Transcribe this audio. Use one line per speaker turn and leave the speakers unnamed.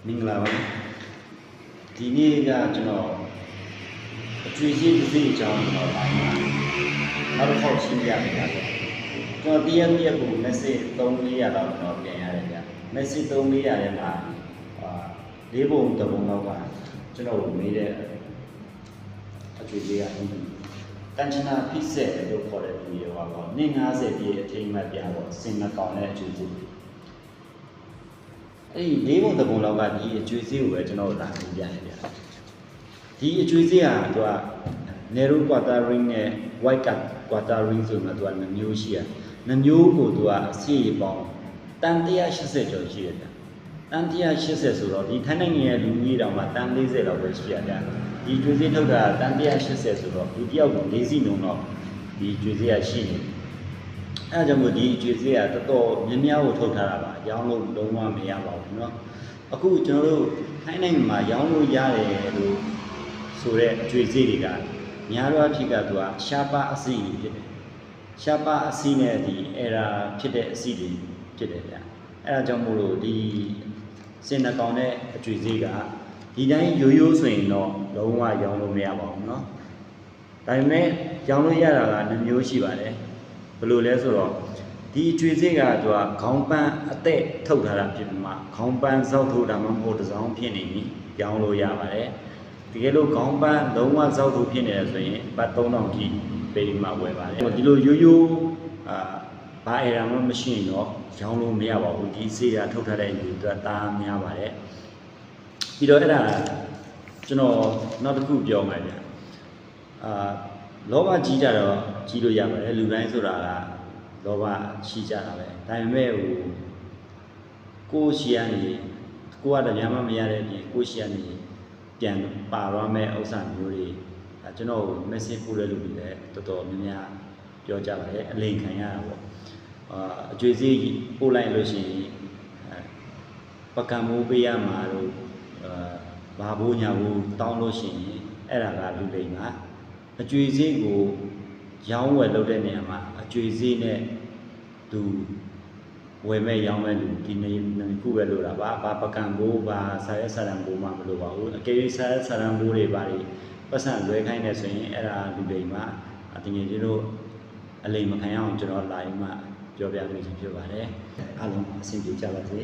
မင်္ဂလာပါဒီနေ့ကကျွန်တော်အကျွေးကြီးတစ်စီးအကြောင်းကျွန်တော်လာမှာနောက်တစ်ခေါက်ရှင်းပြပေးပါမယ်ကျွန်တော်တရက်ကို message 3-400တော့ကျွန်တော်ပြန်ရတယ်ဗျ message 3-400ရဲ့မှာ၄ပုံတစ်ပုံလောက်ကကျွန်တော်မေးတဲ့အကျွေးကြီးကတန်ချနာဖိစက်လို့ခေါ်တဲ့ဗီဒီယိုပါပေါ့50ပြည့်အထိမ်းအမှတ်ပြတော့စင်မကောင်တဲ့အကျွေးကြီးအဲ့ဒီ၄ပုံတစ်ပုံလောက်ကဒီအကျွေးစေးကိုပဲကျွန်တော်လာပြပြရပြဒီအကျွေးစေးကသူက narrow quarter ring နဲ့ wide quarter ring ဆိုမှသူက2မျိုးရှိရ2မျိုးကိုသူကအစီအပေါင်းတန်180ကျော်ရှိရတယ်တန်180ဆိုတော့ဒီထိုင်းနိုင်ငံရဲ့လူကြီးတောင်မှတန်40လောက်ပဲရှိရတယ်ဒီကျွေးစေးထုတ်တာတန်180ဆိုတော့ဒီတယောက်ကို4စီနှုံတော့ဒီကျွေးစေးကရှိနေအဲဒါကြောင့်မို့ဒီကျွေးစေးကတော်တော်များများကိုထုတ်ထားတာပါရောင်းလို့လုံးဝမရပါဘူးเนาะအခုကျွန်တော်တို့ထိုင်းနိုင်ငံမှာရောင်းလို့ရတယ်လို့ဆိုတဲ့အကျွေးစေးတွေကများတော့အဖြစ်ကသူကရှားပါအစီတွေဖြစ်တယ်ရှားပါအစီနဲ့ဒီအဲ့ဒါဖြစ်တဲ့အစီတွေဖြစ်တယ်ဗျအဲ့ဒါကြောင့်မို့လို့ဒီစင်နှကောင်တဲ့အကျွေးစေးကဒီတိုင်းရိုးရိုးဆိုရင်တော့လုံးဝရောင်းလို့မရပါဘူးเนาะဒါပေမဲ့ရောင်းလို့ရတာက2မျိုးရှိပါတယ်ဘယ်လိုလဲဆိုတော့ဒီအကျွေးစေးကသူကခေါင်းပန်းအသက်ထုတ်ထားတာဖြစ်ပြီးမှခေါင်းပန်းစောက်ထုတ်တာမှမဟုတ်တစ်စောင်းဖြစ်နေပြီရောင်းလို့ရပါတယ်တကယ်လို့ခေါင်းပန်းလုံးဝစောက်ထုတ်ဖြစ်နေတယ်ဆိုရင်ဘတ်3000ထိပေးမှဝယ်ပါတယ်ဒီလိုရိုးရိုးဘာအရာမှမရှိရင်တော့ရောင်းလို့မရပါဘူးဒီစေးရထုတ်ထားတဲ့လူတွေတားများပါတယ်ပြီးတော့အဲ့ဒါကျွန်တော်နောက်တစ်ခုပြောမှာဗျလောဘကြီးကြတော့ကြီးလို့ရပါတယ်လူတိုင်းဆိုတာကလောဘရှိကြတာပဲဒါပေမဲ့ကိုရှိရနေကိုကလည်းများမရတဲ့အပြင်ကိုရှိရနေပြန်ပါသွားမဲ့ဥစ္စာမျိုးတွေကျွန်တော် message ပို့တဲ့လူတွေလည်းတော်တော်များများပြောကြပါတယ်အလိမ်ခံရတာပေါ့အကျွေးစေးပို့လိုက်လို့ရှိရင်ပကံမိုးပေးရမှာတို့ဘာဘိုးညာဘိုးတောင်းလို့ရှိရင်အဲ့ဒါကလူလိမ်ပါအကျွေးစေးကိုရောင်းဝယ်လုပ်တဲ့နေရာမှာအကျွေးစေးနဲ့သူဝယ်မဲ့ရောင်းမဲ့လူဒီနေ့ခုပဲလို့တာပါဘာပကံဘိုးဘာဆာရဲဆာရံဘိုးမှမလို့ပါဘူးအကယ်၍ဆာရဲဆာရံဘိုးတွေပါလေပတ်စံလွဲခိုင်းနေဆိုရင်အဲ့ဒါလူလိမ်ပါတကယ်ကြီးတို့အလိမ်မခံရအောင်ကျွန်တော်လာရင်မှပြောပြလို့ဖြစ်ပါတယ်အားလုံးအဆင်ပြေကြပါစေ